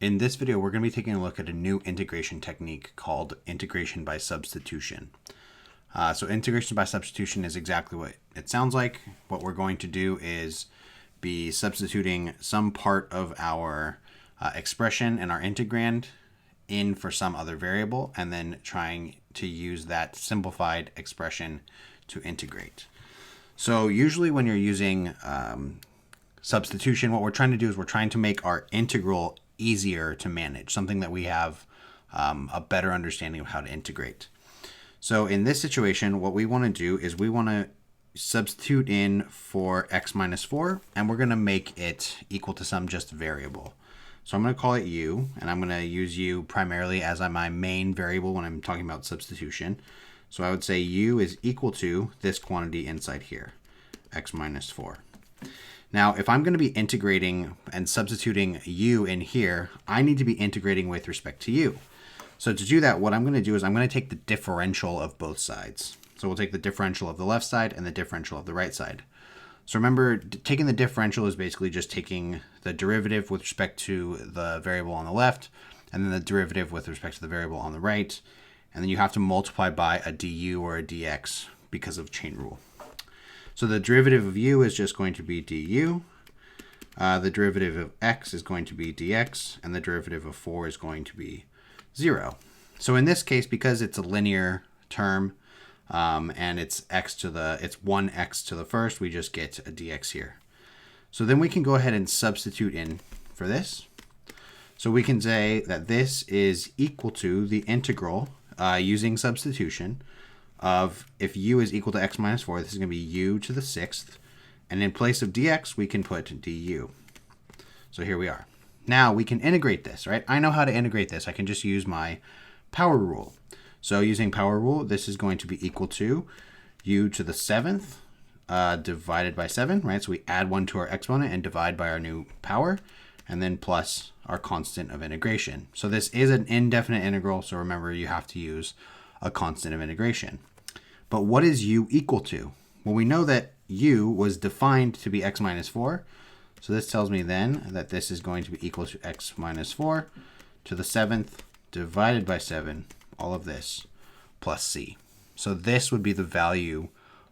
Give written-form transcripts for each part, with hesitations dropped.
In this video, we're going to be taking a look at a new integration technique called integration by substitution. So integration by substitution is exactly what it sounds like. What we're going to do is be substituting some part of our expression and our integrand in for some other variable, and then trying to use that simplified expression to integrate. So usually when you're using substitution, what we're trying to do is we're trying to make our integral easier to manage, something that we have a better understanding of how to integrate. So in this situation, what we want to do is we want to substitute in for x minus 4, and we're going to make it equal to some just variable. So I'm going to call it u, and I'm going to use u primarily as my main variable when I'm talking about substitution. So I would say u is equal to this quantity inside here, x minus 4. Now, if I'm going to be integrating and substituting u in here, I need to be integrating with respect to u. So to do that, what I'm going to do is I'm going to take the differential of both sides. So we'll take the differential of the left side and the differential of the right side. So remember, taking the differential is basically just taking the derivative with respect to the variable on the left, and then the derivative with respect to the variable on the right. And then you have to multiply by a du or a dx because of chain rule. So the derivative of u is just going to be du. The derivative of x is going to be dx, and the derivative of 4 is going to be 0. So in this case, because it's a linear term and it's it's 1x to the first, we just get a dx here. So then we can go ahead and substitute in for this. So we can say that this is equal to the integral using substitution of, if u is equal to x minus 4, this is going to be u to the 6th. And in place of dx, we can put du. So here we are. Now we can integrate this, right? I know how to integrate this. I can just use my power rule. So using power rule, this is going to be equal to u to the 7th divided by 7, right? So we add 1 to our exponent and divide by our new power, and then plus our constant of integration. So this is an indefinite integral, so remember you have to use a constant of integration. But what is u equal to? Well, we know that u was defined to be x minus 4. So this tells me then that this is going to be equal to x minus 4 to the 7th divided by 7, all of this, plus c. So this would be the value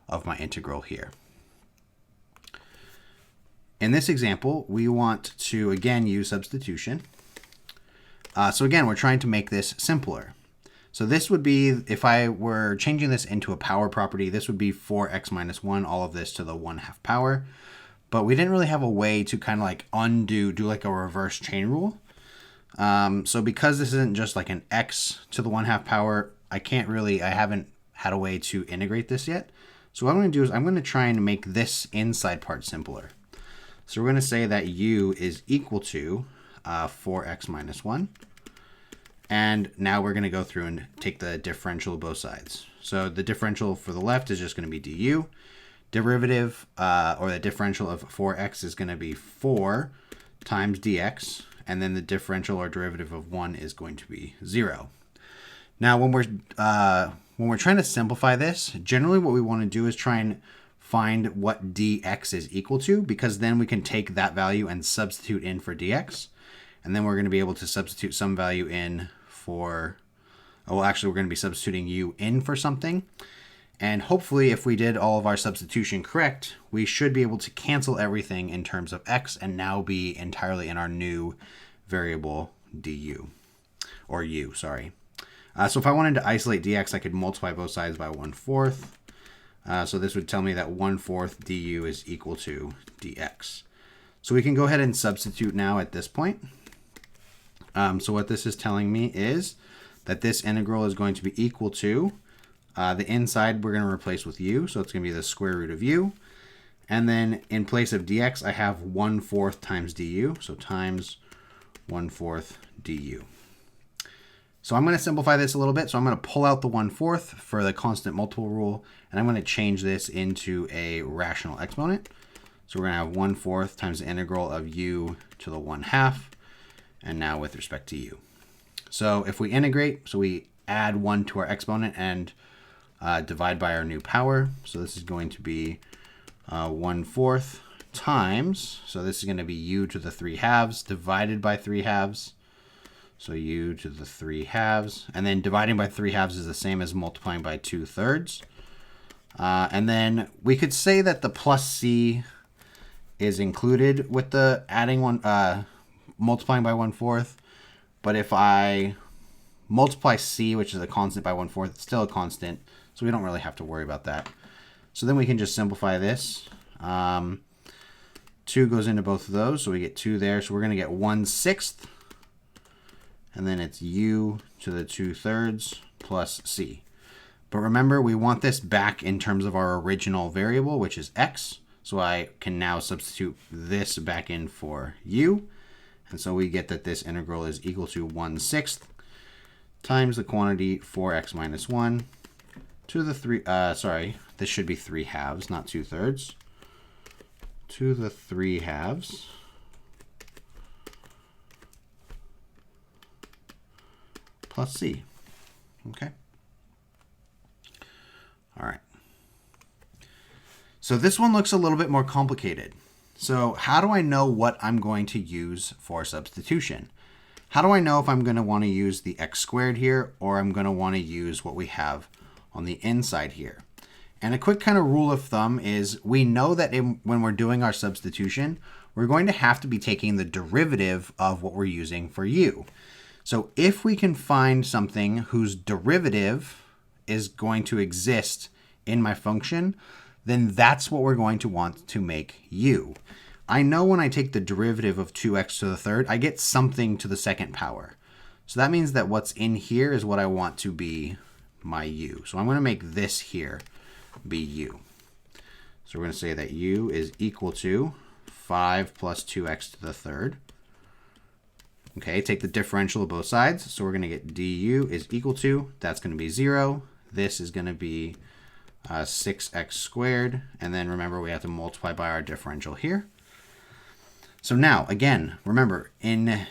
of my integral here. In this example, we want to, again, use substitution. So again, we're trying to make this simpler. So this would be, if I were changing this into a power property, this would be 4x minus 1, all of this to the 1/2 power. But we didn't really have a way to kind of like do like a reverse chain rule. So because this isn't just like an x to the 1/2 power, I haven't had a way to integrate this yet. So what I'm going to do is I'm going to try and make this inside part simpler. So we're going to say that u is equal to 4x minus 1. And now we're going to go through and take the differential of both sides. So the differential for the left is just going to be du. Derivative, or the differential of 4x is going to be 4 times dx. And then the differential or derivative of 1 is going to be 0. Now, when we're trying to simplify this, generally what we want to do is try and find what dx is equal to, because then we can take that value and substitute in for dx. And then we're going to be able to substitute some value in for, well, actually, we're going to be substituting u in for something. And hopefully, if we did all of our substitution correct, we should be able to cancel everything in terms of x and now be entirely in our new variable du, or u, sorry. So if I wanted to isolate dx, I could multiply both sides by 1/4. So this would tell me that 1/4 du is equal to dx. So we can go ahead and substitute now at this point. So what this is telling me is that this integral is going to be equal to, the inside we're going to replace with u, so it's going to be the square root of u. And then in place of dx, I have 1/4 times du, so times 1/4 du. So I'm going to simplify this a little bit. So I'm going to pull out the 1/4 for the constant multiple rule, and I'm going to change this into a rational exponent. So we're going to have 1/4 times the integral of u to the 1/2, and now with respect to u. So if we integrate, so we add 1 to our exponent and divide by our new power. So this is going to be 1/4 times, so this is going to be u to the 3/2 divided by 3/2. So u to the 3/2. And then dividing by 3/2 is the same as multiplying by 2/3. And then we could say that the plus c is included with the adding multiplying by 1/4. But if I multiply c, which is a constant, by 1/4, it's still a constant. So we don't really have to worry about that. So then we can just simplify this. 2 goes into both of those, so we get 2 there. So we're going to get 1/6. And then it's u to the 2/3 plus c. But remember, we want this back in terms of our original variable, which is x. So I can now substitute this back in for u. And so we get that this integral is equal to 1/6 times the quantity 4x minus 1 to the this should be 3/2, not 2/3, to the 3/2 plus c. Okay. All right. So this one looks a little bit more complicated. So how do I know what I'm going to use for substitution? How do I know if I'm going to want to use the x squared here, or I'm going to want to use what we have on the inside here? And a quick kind of rule of thumb is we know that when we're doing our substitution, we're going to have to be taking the derivative of what we're using for u. So if we can find something whose derivative is going to exist in my function, then that's what we're going to want to make u. I know when I take the derivative of 2x to the third, I get something to the second power. So that means that what's in here is what I want to be my u. So I'm going to make this here be u. So we're going to say that u is equal to 5 plus 2x to the third. Okay, take the differential of both sides. So we're going to get du is equal to, that's going to be 0. This is going to be 6x squared. And then remember, we have to multiply by our differential here. So now, again, remember, in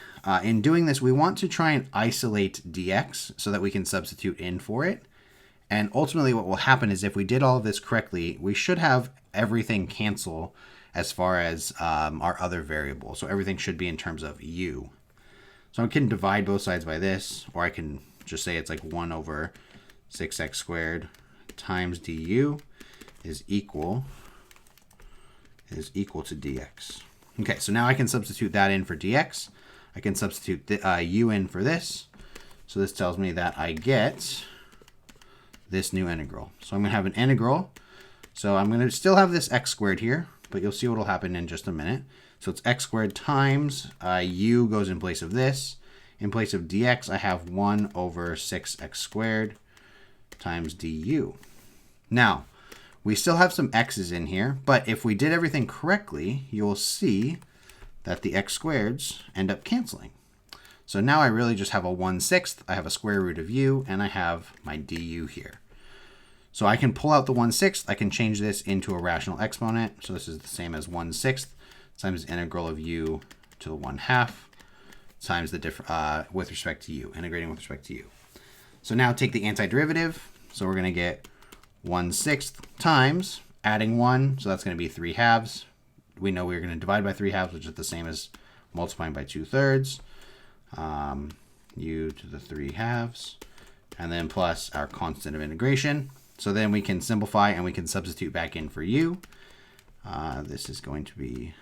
doing this, we want to try and isolate dx so that we can substitute in for it. And ultimately, what will happen is if we did all of this correctly, we should have everything cancel as far as our other variable. So everything should be in terms of u. So I can divide both sides by this, or I can just say it's like 1 over 6x squared times du is equal to dx. Okay, so now I can substitute that in for dx. I can substitute u in for this. So this tells me that I get this new integral. So I'm going to have an integral. So I'm going to still have this x squared here, but you'll see what will happen in just a minute. So it's x squared times u goes in place of this. In place of dx, I have 1 over 6x squared times du. Now, we still have some x's in here, but if we did everything correctly, you'll see that the x squareds end up canceling. So now I really just have a 1/6, I have a square root of u, and I have my du here. So I can pull out the 1/6, I can change this into a rational exponent. So this is the same as 1/6 times the integral of u to the 1/2 times the with respect to u, integrating with respect to u. So now take the antiderivative. So we're going to get 1/6 times adding 1, so that's going to be 3/2. We know we're going to divide by 3/2, which is the same as multiplying by 2/3. U to the 3/2, and then plus our constant of integration. So then we can simplify and we can substitute back in for u. This is going to be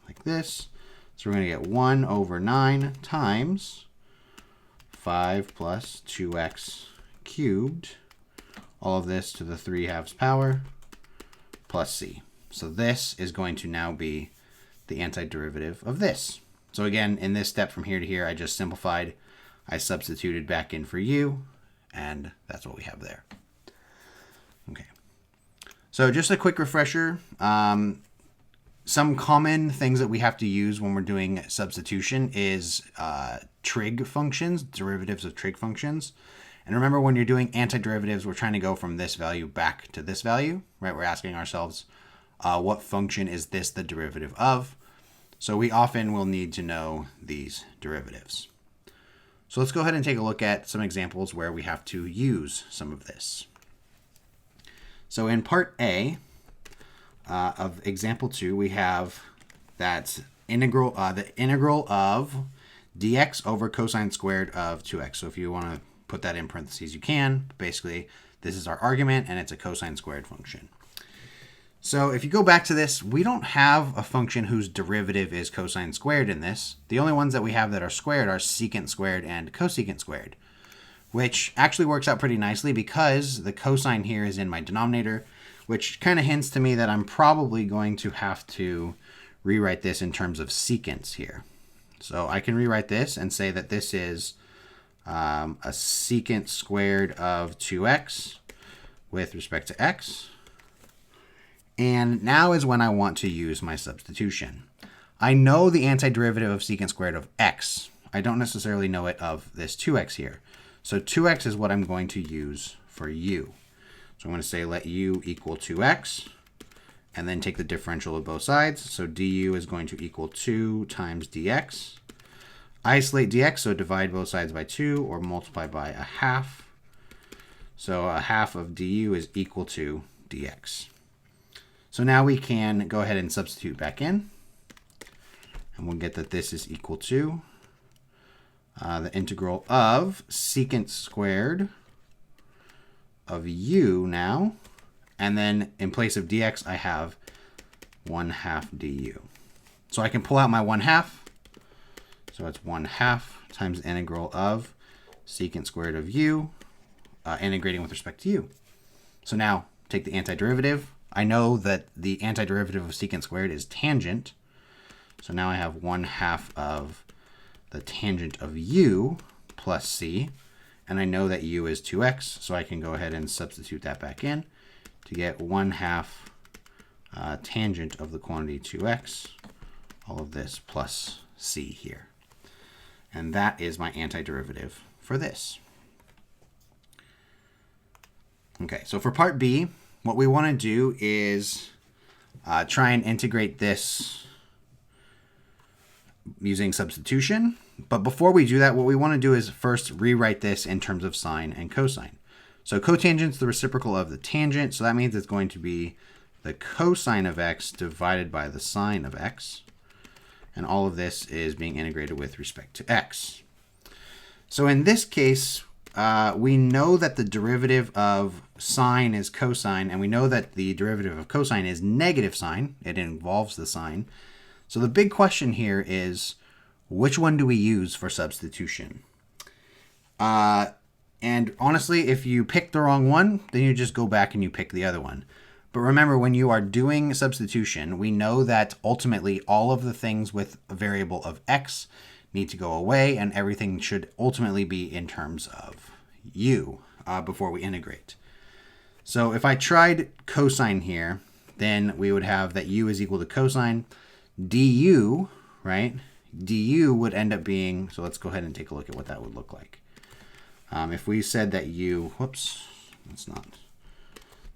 like this. So we're going to get 1 over 9 times 5 plus 2x cubed, all of this to the 3/2 power, plus c. So this is going to now be the antiderivative of this. So again, in this step from here to here, I just simplified. I substituted back in for u, and that's what we have there. Okay. So just a quick refresher. Some common things that we have to use when we're doing substitution is trig functions, derivatives of trig functions. And remember, when you're doing antiderivatives, we're trying to go from this value back to this value, right? We're asking ourselves, what function is this the derivative of? So we often will need to know these derivatives. So let's go ahead and take a look at some examples where we have to use some of this. So in part A of example 2, we have that integral, the integral of dx over cosine squared of 2x. So if you want to put that in parentheses, you can. Basically, this is our argument, and it's a cosine squared function. So if you go back to this, we don't have a function whose derivative is cosine squared in this. The only ones that we have that are squared are secant squared and cosecant squared, which actually works out pretty nicely because the cosine here is in my denominator, which kind of hints to me that I'm probably going to have to rewrite this in terms of secants here. So I can rewrite this and say that this is a secant squared of 2x with respect to x. And now is when I want to use my substitution. I know the antiderivative of secant squared of x. I don't necessarily know it of this 2x here. So 2x is what I'm going to use for u. So I'm going to say let u equal 2x, and then take the differential of both sides. So du is going to equal 2 times dx. Isolate dx, so divide both sides by 2 or multiply by a half. So a half of du is equal to dx. So now we can go ahead and substitute back in, and we'll get that this is equal to the integral of secant squared of u now, and then in place of dx I have 1/2 du. So I can pull out my 1/2, so it's 1/2 times the integral of secant squared of u, integrating with respect to u. So now take the antiderivative. I know that the antiderivative of secant squared is tangent. So now I have 1/2 of the tangent of u plus c. And I know that u is 2x, so I can go ahead and substitute that back in to get 1/2 tangent of the quantity 2x, all of this plus c here. And that is my antiderivative for this. Okay, so for part B, what we want to do is try and integrate this using substitution. But before we do that, what we want to do is first rewrite this in terms of sine and cosine. So cotangent is the reciprocal of the tangent, so that means it's going to be the cosine of x divided by the sine of x. And all of this is being integrated with respect to x. So in this case, we know that the derivative of sine is cosine, and we know that the derivative of cosine is negative sine. It involves the sine. So the big question here is, which one do we use for substitution? And honestly, if you pick the wrong one, then you just go back and you pick the other one. But remember, when you are doing substitution, we know that ultimately all of the things with a variable of x need to go away, and everything should ultimately be in terms of u before we integrate. So if I tried cosine here, then we would have that u is equal to cosine du, right? Du would end up being, so let's go ahead and take a look at what that would look like. If we said that u, whoops, that's not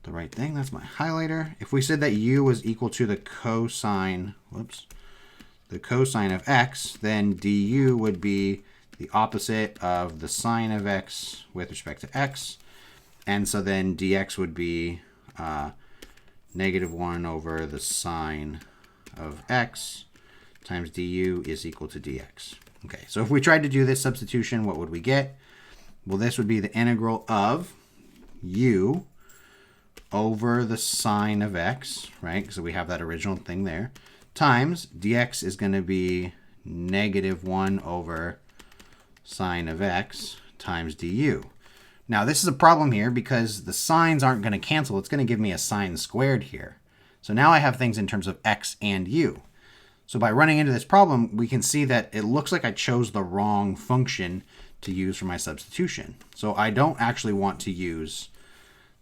the right thing, that's my highlighter. If we said that u was equal to the cosine, whoops, the cosine of x, then du would be the opposite of the sine of x with respect to x. And so then dx would be -1 over the sine of x times du is equal to dx. Okay, so if we tried to do this substitution, what would we get? Well, this would be the integral of u over the sine of x, right? So we have that original thing there, times dx is going to be -1 over sine of x times du. Now, this is a problem here because the sines aren't going to cancel. It's going to give me a sine squared here. So now I have things in terms of x and u. So by running into this problem, we can see that it looks like I chose the wrong function to use for my substitution. So I don't actually want to use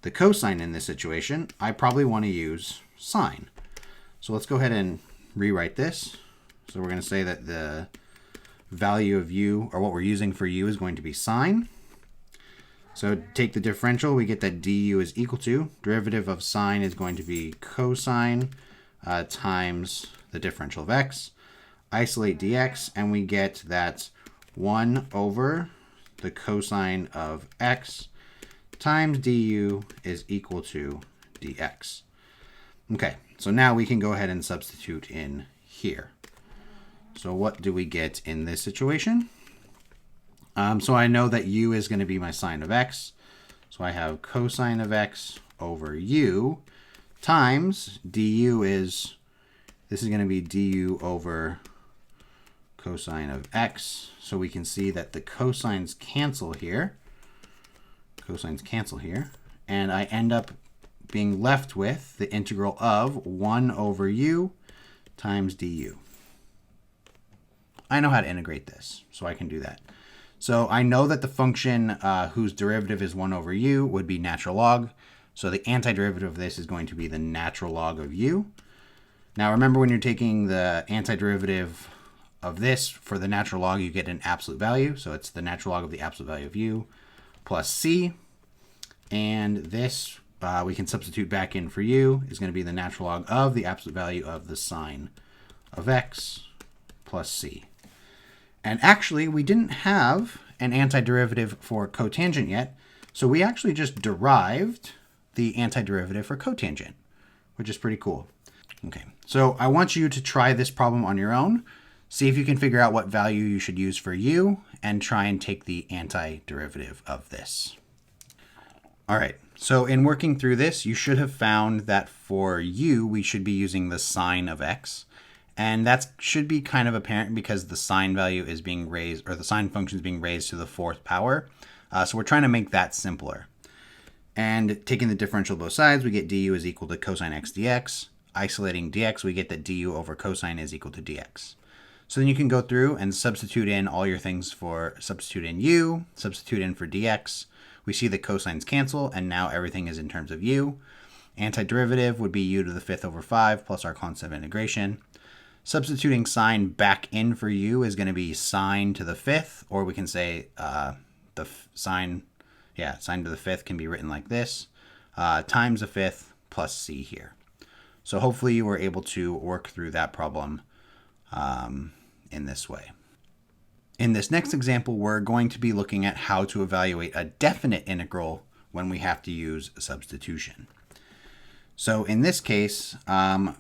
the cosine in this situation. I probably want to use sine. So let's go ahead and rewrite this. So we're going to say that the value of u, or what we're using for u, is going to be sine. So take the differential, we get that du is equal to, derivative of sine is going to be cosine times the differential of x. Isolate dx, and we get that 1 over the cosine of x times du is equal to dx. Okay, so now we can go ahead and substitute in here. So what do we get in this situation? So I know that u is going to be my sine of x. So I have cosine of x over u times du is, this is going to be du over cosine of x. So we can see that the cosines cancel here. Cosines cancel here. And I end up being left with the integral of 1 over u times du. I know how to integrate this, so I can do that. So I know that the function whose derivative is 1 over u would be natural log. So the antiderivative of this is going to be the natural log of u. Now remember, when you're taking the antiderivative of this for the natural log, you get an absolute value. So it's the natural log of the absolute value of u plus c. And this we can substitute back in for u is going to be the natural log of the absolute value of the sine of x plus c. And actually, we didn't have an antiderivative for cotangent yet, so we actually just derived the antiderivative for cotangent, which is pretty cool. Okay, so I want you to try this problem on your own. See if you can figure out what value you should use for u, and try and take the antiderivative of this. All right, so in working through this, you should have found that for u, we should be using the sine of x. And that should be kind of apparent because the sine value is being raised, or the sine function is being raised to the 4th power. So we're trying to make that simpler. And taking the differential of both sides, we get du is equal to cosine x dx. Isolating dx, we get that du over cosine is equal to dx. So then you can go through and substitute in all your things for, substitute in u, substitute in for dx. We see the cosines cancel, and now everything is in terms of u. Antiderivative would be u to the 5th over 5 plus our constant of integration. Substituting sine back in for u is going to be sine to the 5th, or we can say sine to the 5th can be written like this, times the 5th plus c here. So hopefully you were able to work through that problem in this way. In this next example, we're going to be looking at how to evaluate a definite integral when we have to use substitution. So in this case,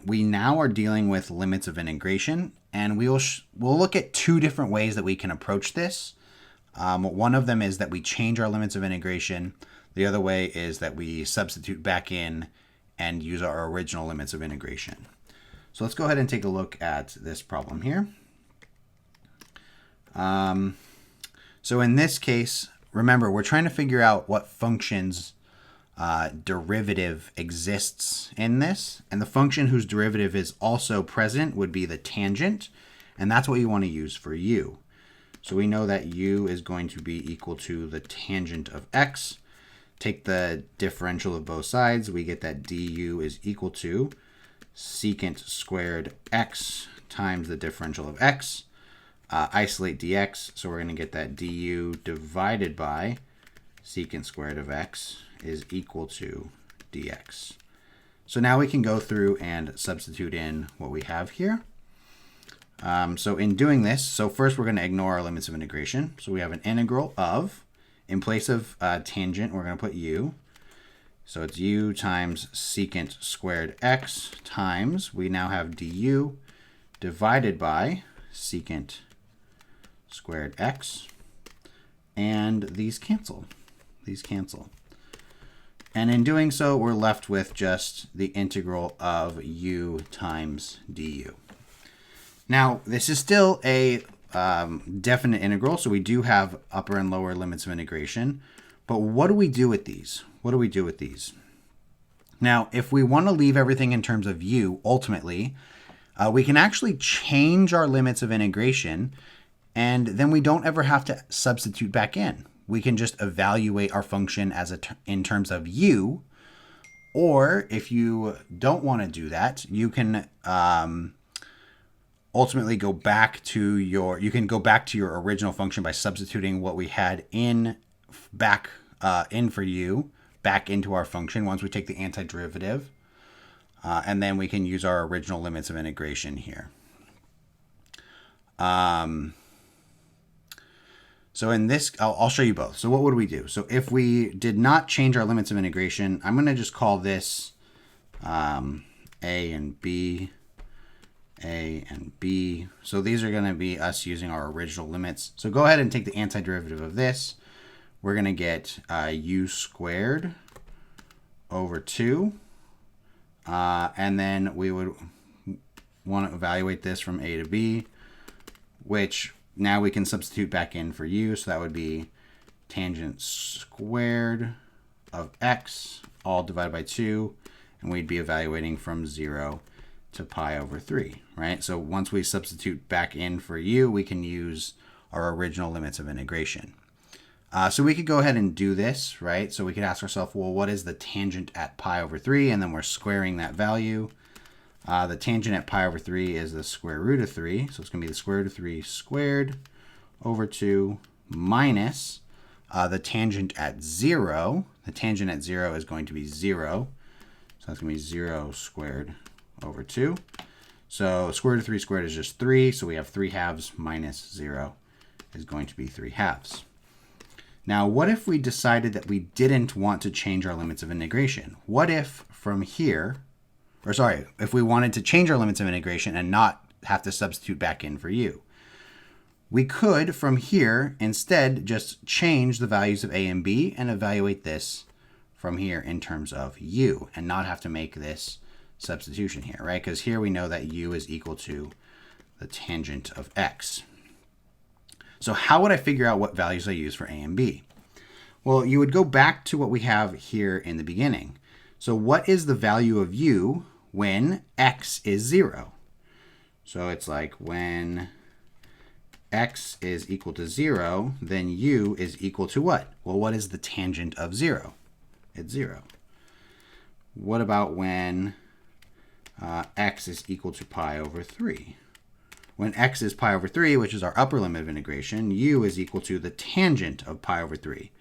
we now are dealing with limits of integration, and we'll look at 2 different ways that we can approach this. One of them is that we change our limits of integration. The other way is that we substitute back in and use our original limits of integration. So let's go ahead and take a look at this problem here. So in this case, remember, we're trying to figure out what functions derivative exists in this, and the function whose derivative is also present would be the tangent, and that's what you want to use for u. So we know that u is going to be equal to the tangent of x. Take the differential of both sides, we get that du is equal to secant squared x times the differential of x. Isolate dx, so we're going to get that du divided by secant squared of x is equal to dx. So now we can go through and substitute in what we have here. So in doing this, so first we're going to ignore our limits of integration. So we have an integral of, in place of tangent, we're going to put u. So it's u times secant squared x times, we now have du divided by secant squared x. And these cancel. These cancel. And in doing so, we're left with just the integral of u times du. Now, this is still a definite integral, so we do have upper and lower limits of integration. But what do we do with these? What do we do with these? Now, if we want to leave everything in terms of u, ultimately, we can actually change our limits of integration, and then we don't ever have to substitute back in. We can just evaluate our function as in terms of u, or if you don't want to do that, you can ultimately go back to your original function by substituting what we had in for u back into our function once we take the antiderivative, and then we can use our original limits of integration here. So in this, I'll show you both. So what would we do? So if we did not change our limits of integration, I'm going to just call this a and b A and B. So these are going to be us using our original limits. So go ahead and take the antiderivative of this. We're going to get u squared over 2. And then we would want to evaluate this from A to B, which now we can substitute back in for u. So that would be tangent squared of x all divided by 2. And we'd be evaluating from 0 to pi over 3, right? So once we substitute back in for u, we can use our original limits of integration. So we could go ahead and do this, right? So we could ask ourselves, well, what is the tangent at pi over 3? And then we're squaring that value. The tangent at pi over 3 is the square root of 3. So it's going to be the square root of 3 squared over 2 minus the tangent at 0. The tangent at 0 is going to be 0. So that's going to be 0 squared over 2. So square root of 3 squared is just 3. So we have 3 halves minus 0 is going to be 3 halves. Now, what if we decided that we didn't want to change our limits of integration? What if from here, or sorry, if we wanted to change our limits of integration and not have to substitute back in for u? We could, from here, instead just change the values of a and b and evaluate this from here in terms of u and not have to make this substitution here, right? Because here we know that u is equal to the tangent of x. So how would I figure out what values I use for a and b? Well, you would go back to what we have here in the beginning. So what is the value of u when x is 0? So it's like when x is equal to 0, then u is equal to what? Well, what is the tangent of 0? It's 0. What about when x is equal to pi over 3? When x is pi over 3, which is our upper limit of integration, u is equal to the tangent of pi over 3.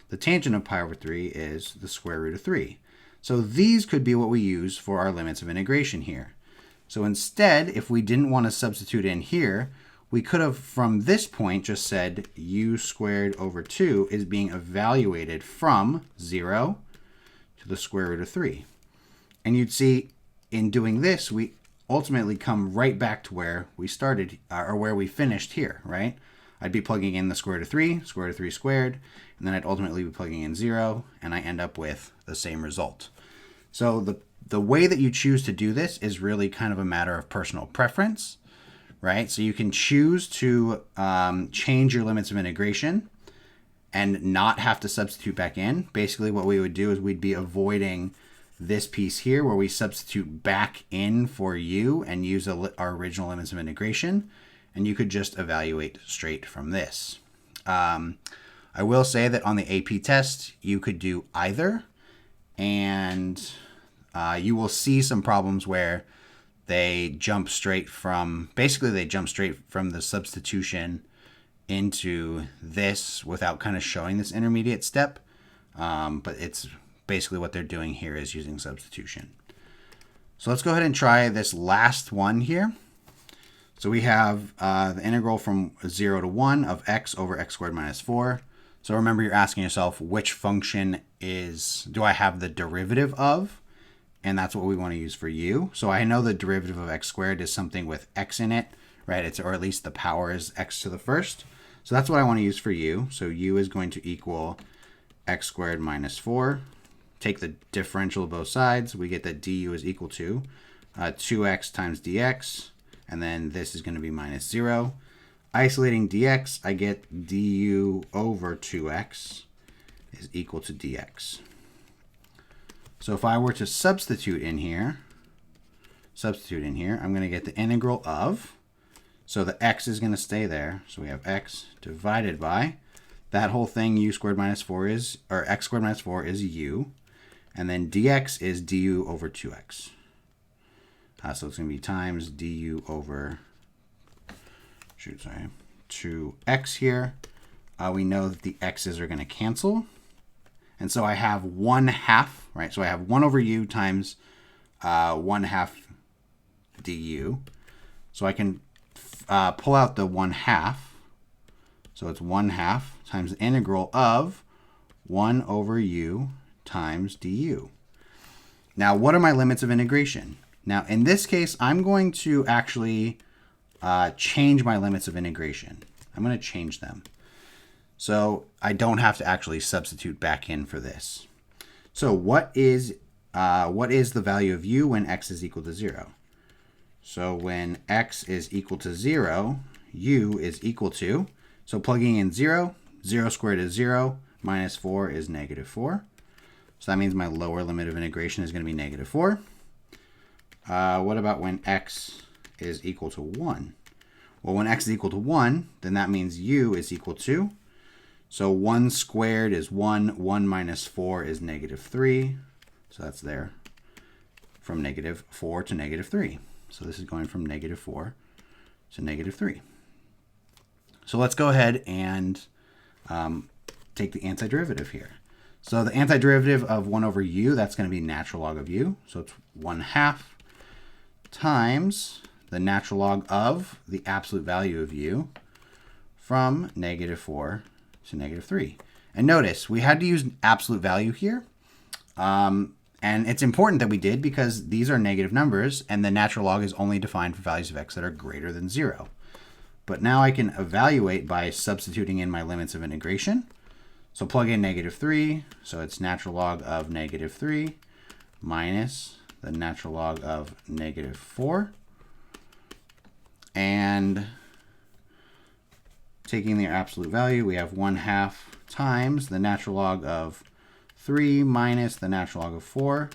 The tangent of pi over 3 is the square root of 3. So these could be what we use for our limits of integration here. So instead, if we didn't want to substitute in here, we could have, from this point, just said u squared over 2 is being evaluated from 0 to the square root of 3. And you'd see in doing this, we ultimately come right back to where we started, or where we finished here, right? I'd be plugging in the square root of 3, square root of 3 squared, and then I'd ultimately be plugging in 0, and I end up with the same result. So the way that you choose to do this is really kind of a matter of personal preference, right? So you can choose to change your limits of integration and not have to substitute back in. Basically what we would do is we'd be avoiding this piece here where we substitute back in for u and use our original limits of integration, and you could just evaluate straight from this. I will say that on the AP test, you could do either, and you will see some problems where they jump straight from, basically they jump straight from the substitution into this without kind of showing this intermediate step, but it's basically what they're doing here is using substitution. So let's go ahead and try this last one here. So we have the integral from 0 to 1 of x over x squared minus 4. So remember, you're asking yourself, which function do I have the derivative of? And that's what we want to use for u. So I know the derivative of x squared is something with x in it, right? Or at least the power is x to the first. So that's what I want to use for u. So u is going to equal x squared minus 4. Take the differential of both sides. We get that du is equal to 2x times dx. And then this is going to be minus 0. Isolating dx, I get du over 2x is equal to dx. So if I were to substitute in here, I'm going to get the integral of, so the x is going to stay there. So we have x divided by that whole thing, u squared minus 4 is, or x squared minus 4 is u. And then dx is du over 2x. So it's going to be times du over, 2x here. We know that the x's are going to cancel. And so I have 1/2, right? So I have 1 over u times 1/2 du. So I can pull out the 1/2. So it's 1/2 times the integral of 1 over u times du. Now, what are my limits of integration? Now, in this case, I'm going to actually change my limits of integration. I'm going to change them. So I don't have to actually substitute back in for this. So what is the value of u when x is equal to 0? So when x is equal to 0, u is equal to, so plugging in 0, 0 squared is 0, minus 4 is negative 4. So that means my lower limit of integration is going to be negative 4. What about when x is equal to 1? Well, when x is equal to 1, then that means u is equal to, so 1 squared is 1, 1 minus 4 is negative 3. So that's there, from negative 4 to negative 3. So this is going from negative 4 to negative 3. So let's go ahead and take the antiderivative here. So the antiderivative of 1 over u, that's going to be natural log of u. So it's 1/2 times the natural log of the absolute value of u from negative 4 to negative 3. And notice, we had to use absolute value here. And it's important that we did because these are negative numbers and the natural log is only defined for values of x that are greater than 0. But now I can evaluate by substituting in my limits of integration. So plug in negative 3, so it's natural log of negative 3 minus the natural log of negative 4. And taking their absolute value, we have 1/2 times the natural log of 3 minus the natural log of 4.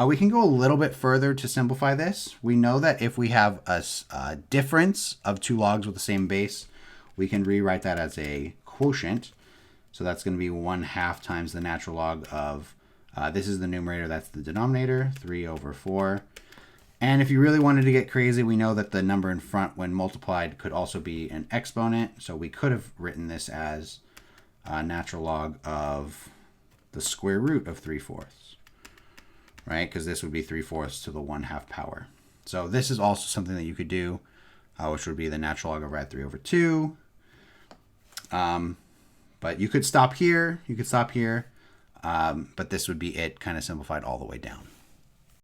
We can go a little bit further to simplify this. We know that if we have a difference of two logs with the same base, we can rewrite that as a quotient. So that's going to be 1/2 times the natural log of, this is the numerator, that's the denominator, 3 over 4. And if you really wanted to get crazy, we know that the number in front when multiplied could also be an exponent. So we could have written this as natural log of the square root of 3/4, right? Because this would be 3/4 to the 1/2 power. So this is also something that you could do, which would be the natural log of 3 over 2. But you could stop here, but this would be it kind of simplified all the way down.